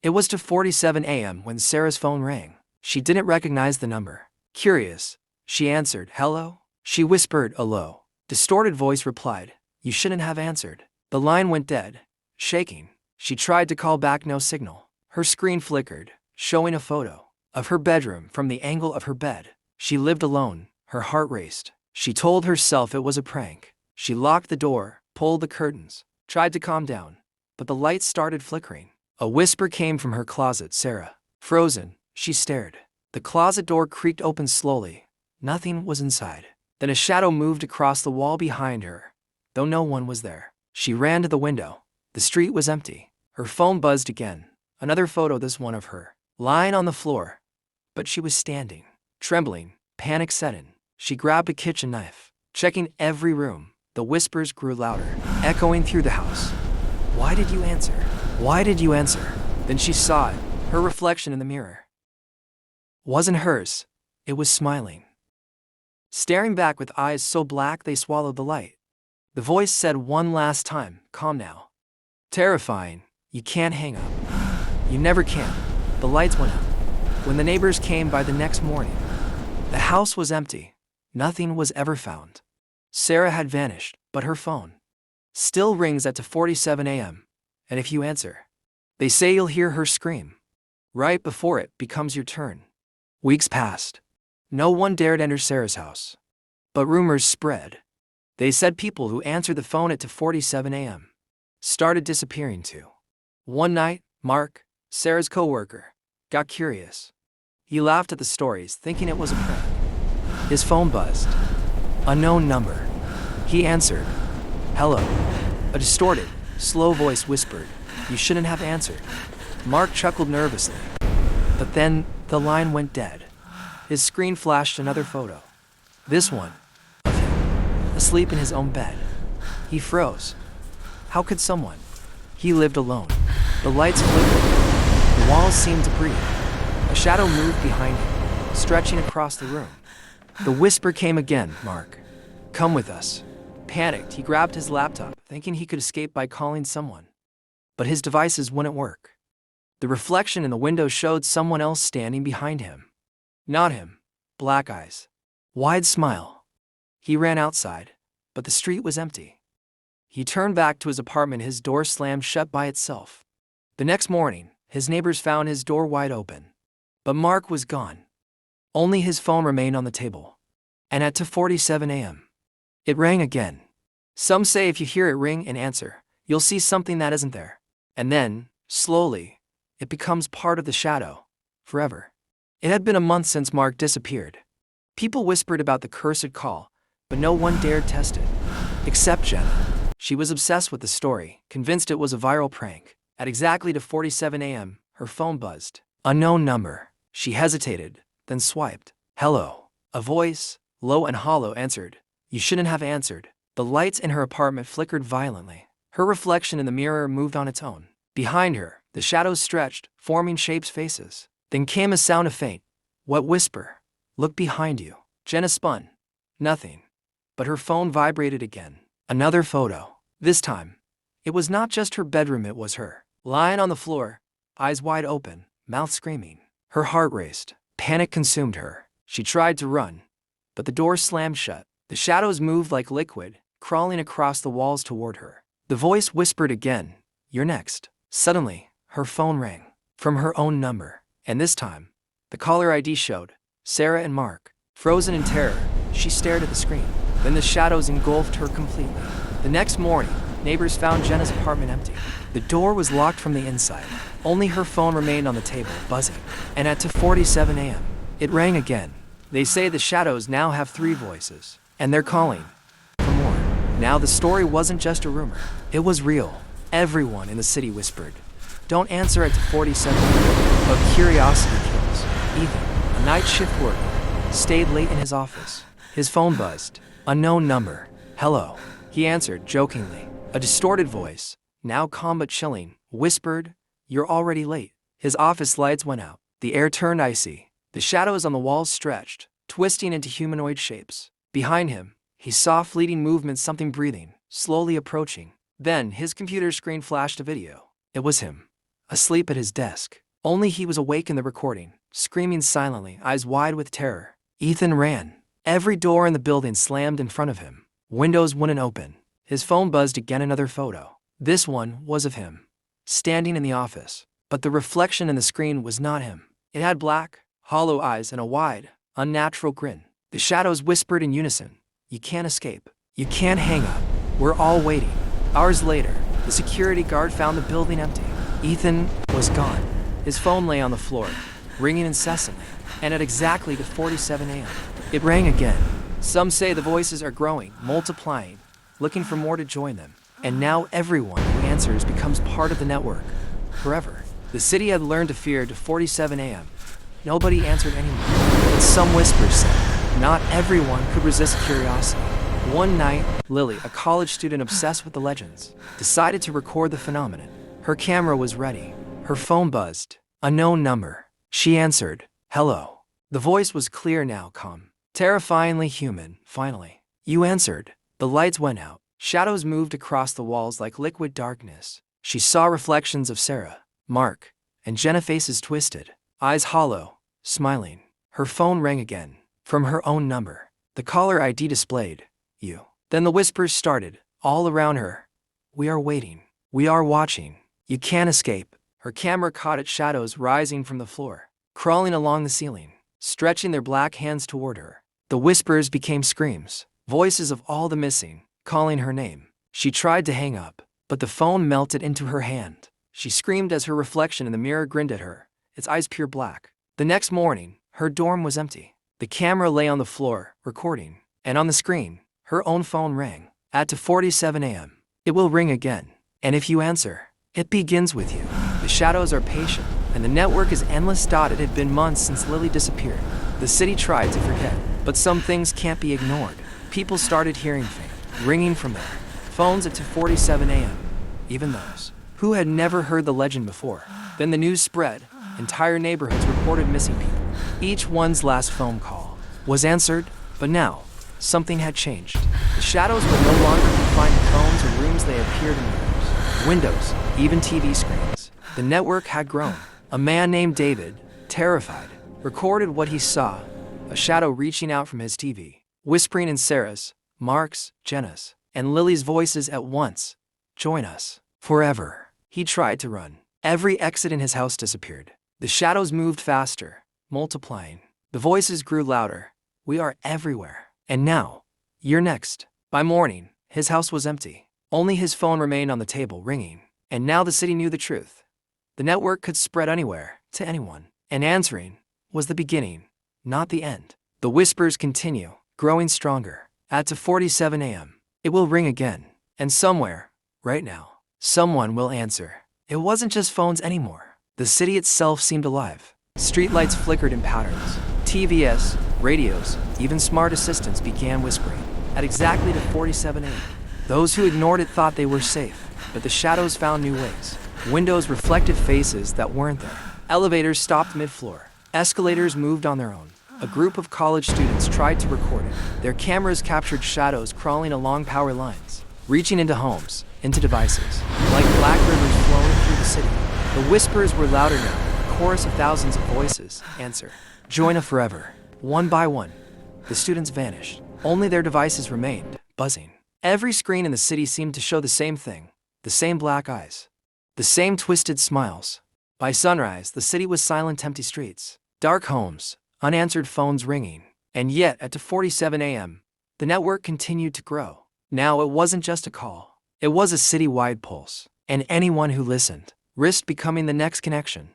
It was to 47 a.m. when Sarah's phone rang. She didn't recognize the number. Curious, she answered, "Hello?" She whispered, a low, distorted voice replied, "You shouldn't have answered." The line went dead. Shaking, she tried to call back, no signal. Her screen flickered, showing a photo of her bedroom from the angle of her bed. She lived alone. Her heart raced. She told herself it was a prank. She locked the door, pulled the curtains, tried to calm down, but the lights started flickering. A whisper came from her closet. "Sarah." Frozen, she stared. The closet door creaked open slowly. Nothing was inside. Then a shadow moved across the wall behind her, though no one was there. She ran to the window. The street was empty. Her phone buzzed again. Another photo, this one of her, lying on the floor. But she was standing, trembling. Panic set in. She grabbed a kitchen knife, checking every room. The whispers grew louder, echoing through the house. "Why did you answer? Why did you answer?" Then she saw it, her reflection in the mirror. Wasn't hers. It was smiling, staring back with eyes so black they swallowed the light. The voice said one last time, "Calm now." Terrifying. You can't hang up. You never can. The lights went out. When the neighbors came by the next morning, the house was empty. Nothing was ever found. Sarah had vanished, but her phone still rings at 47 a.m. And if you answer, they say you'll hear her scream right before it becomes your turn. Weeks passed. No one dared enter Sarah's house. But rumors spread. They said people who answered the phone at 47 a.m. started disappearing too. One night, Mark, Sarah's coworker, got curious. He laughed at the stories, thinking it was a prank. His phone buzzed. Unknown number. He answered. "Hello." A distorted, slow voice whispered, "You shouldn't have answered." Mark chuckled nervously. But then, the line went dead. His screen flashed another photo. This one, of him, asleep in his own bed. He froze. How could someone? He lived alone. The lights flickered. The walls seemed to breathe. A shadow moved behind him, stretching across the room. The whisper came again, "Mark, come with us." Panicked, he grabbed his laptop, thinking he could escape by calling someone. But his devices wouldn't work. The reflection in the window showed someone else standing behind him. Not him. Black eyes. Wide smile. He ran outside, but the street was empty. He turned back to his apartment, his door slammed shut by itself. The next morning, his neighbors found his door wide open. But Mark was gone. Only his phone remained on the table. And at 2:47 a.m., it rang again. Some say if you hear it ring and answer, you'll see something that isn't there. And then, slowly, it becomes part of the shadow, forever. It had been a month since Mark disappeared. People whispered about the cursed call, but no one dared test it. Except Jenna. She was obsessed with the story, convinced it was a viral prank. At exactly 2:47 a.m., her phone buzzed. Unknown number. She hesitated, then swiped. "Hello." A voice, low and hollow, answered. "You shouldn't have answered." The lights in her apartment flickered violently. Her reflection in the mirror moved on its own. Behind her, the shadows stretched, forming shapes, faces. Then came a sound, a faint, wet whisper. "Look behind you." Jenna spun. Nothing. But her phone vibrated again. Another photo. This time, it was not just her bedroom, it was her, lying on the floor, eyes wide open, mouth screaming. Her heart raced. Panic consumed her. She tried to run, but the door slammed shut. The shadows moved like liquid, crawling across the walls toward her. The voice whispered again, "You're next." Suddenly, her phone rang. From her own number. And this time, the caller ID showed Sarah and Mark. Frozen in terror, she stared at the screen. Then the shadows engulfed her completely. The next morning, neighbors found Jenna's apartment empty. The door was locked from the inside. Only her phone remained on the table, buzzing. And at 2:47 a.m., it rang again. They say the shadows now have 3 voices, and they're calling for more. Now the story wasn't just a rumor. It was real. Everyone in the city whispered, "Don't answer at 2:47 a.m." But curiosity kills. Ethan, a night shift worker, stayed late in his office. His phone buzzed. Unknown number. "Hello." He answered jokingly. A distorted voice, now calm but chilling, whispered, "You're already late." His office lights went out. The air turned icy. The shadows on the walls stretched, twisting into humanoid shapes. Behind him, he saw fleeting movements, something breathing, slowly approaching. Then his computer screen flashed a video. It was him. asleep at his desk. Only he was awake in the recording, screaming silently, eyes wide with terror. Ethan ran. Every door in the building slammed in front of him. Windows wouldn't open. His phone buzzed again, another photo. This one was of him, standing in the office. But the reflection in the screen was not him. It had black, hollow eyes and a wide, unnatural grin. The shadows whispered in unison, "You can't escape. You can't hang up. We're all waiting." Hours later, the security guard found the building empty. Ethan was gone. His phone lay on the floor, ringing incessantly, and at exactly 2:47 a.m., it rang again. Some say the voices are growing, multiplying, looking for more to join them. And now everyone who answers becomes part of the network, forever. The city had learned to fear 2:47 a.m. Nobody answered anymore. But some whispers said, not everyone could resist curiosity. One night, Lily, a college student obsessed with the legends, decided to record the phenomenon. Her camera was ready. Her phone buzzed. Unknown number. She answered, "Hello." The voice was clear now, calm, terrifyingly human. Finally, "You answered." The lights went out. Shadows moved across the walls like liquid darkness. She saw reflections of Sarah, Mark, and Jenna, faces twisted, eyes hollow, smiling. Her phone rang again, from her own number. The caller ID displayed, "You." Then the whispers started, all around her. "We are waiting. We are watching. You can't escape." Her camera caught at shadows rising from the floor, crawling along the ceiling, stretching their black hands toward her. The whispers became screams, voices of all the missing, calling her name. She tried to hang up, but the phone melted into her hand. She screamed as her reflection in the mirror grinned at her, its eyes pure black. The next morning, her dorm was empty. The camera lay on the floor, recording, and on the screen, her own phone rang. At 2:47 a.m., it will ring again. And if you answer, it begins with you. The shadows are patient, and the network is endless. It had been months since Lily disappeared. The city tried to forget, but some things can't be ignored. People started hearing faint ringing from their phones at 2:47 a.m., even those who had never heard the legend before. Then the news spread. Entire neighborhoods reported missing people. Each one's last phone call was answered, but now, something had changed. The shadows were no longer confined to phones or rooms. They appeared in mirrors, windows, even TV screens. The network had grown. A man named David, terrified, recorded what he saw, a shadow reaching out from his TV, whispering in Sarah's, Mark's, Jenna's, and Lily's voices at once, "Join us. Forever." He tried to run. Every exit in his house disappeared. The shadows moved faster, multiplying. The voices grew louder. "We are everywhere. And now, you're next." By morning, his house was empty. Only his phone remained on the table, ringing. And now the city knew the truth. The network could spread anywhere, to anyone. And answering was the beginning, not the end. The whispers continue, growing stronger. At 2:47 a.m., it will ring again. And somewhere, right now, someone will answer. It wasn't just phones anymore. The city itself seemed alive. Streetlights flickered in patterns. TVs, radios, even smart assistants began whispering. At exactly 2:47 a.m., those who ignored it thought they were safe, but the shadows found new ways. Windows reflected faces that weren't there. Elevators stopped mid-floor. Escalators moved on their own. A group of college students tried to record it. Their cameras captured shadows crawling along power lines, reaching into homes, into devices, like black rivers flowing through the city. The whispers were louder now, a chorus of thousands of voices. "Answer. Join us forever." One by one, the students vanished. Only their devices remained, buzzing. Every screen in the city seemed to show the same thing, the same black eyes, the same twisted smiles. By sunrise, the city was silent, empty streets, dark homes, unanswered phones ringing. And yet, at 2:47 a.m., the network continued to grow. Now it wasn't just a call. It was a city-wide pulse. And anyone who listened risked becoming the next connection.